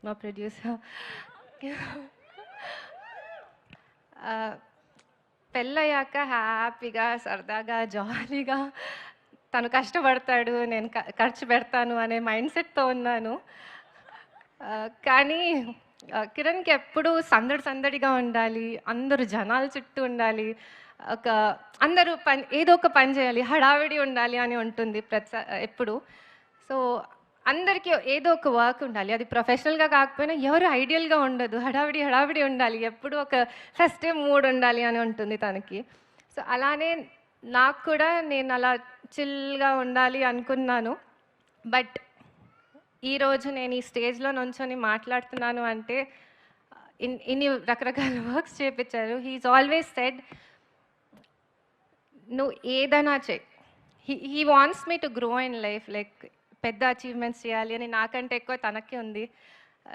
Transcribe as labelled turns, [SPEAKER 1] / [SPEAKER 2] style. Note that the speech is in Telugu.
[SPEAKER 1] మా ప్రొడ్యూసర్. పెళ్ళయ్యాక హ్యాపీగా, సరదాగా, జాలీగా తను కష్టపడతాడు, నేను ఖర్చు పెడతాను అనే మైండ్ సెట్‌తో ఉన్నాను. కానీ కిరణ్‌కి ఎప్పుడూ సందడి సందడిగా ఉండాలి, అందరూ జనాల చుట్టూ ఉండాలి, ఒక అందరూ ఏదో ఒక పని చేయాలి, హడావిడి ఉండాలి అని ఉంటుంది ఎప్పుడు. సో, అందరికీ ఏదో ఒక వర్క్ ఉండాలి. అది ప్రొఫెషనల్‌గా కాకపోయినా ఎవరు ఐడియల్‌గా ఉండదు. హడావిడి, హడావిడి ఉండాలి. ఎప్పుడూ ఒక ఫెస్టివ్ మూడ్ ఉండాలి అని ఉంటుంది తనకి. సో, అలానే నాకు కూడా నేను అలా చిల్‌గా ఉండాలి అనుకున్నాను. బట్ ఈరోజు నేను ఈ స్టేజ్‌లో నుంచొని మాట్లాడుతున్నాను అంటే ఇన్ని రకరకాల వర్క్స్ చేపిచ్చారు. హి ఈజ్ ఆల్వేస్ సెడ్, "నువ్వు ఏదైనా చెయి." He wants me to grow in life. Like పెద్ద అచీవ్‌మెంట్స్ చేయాలి అని నాకంటే ఎక్కువ తనకే ఉంది.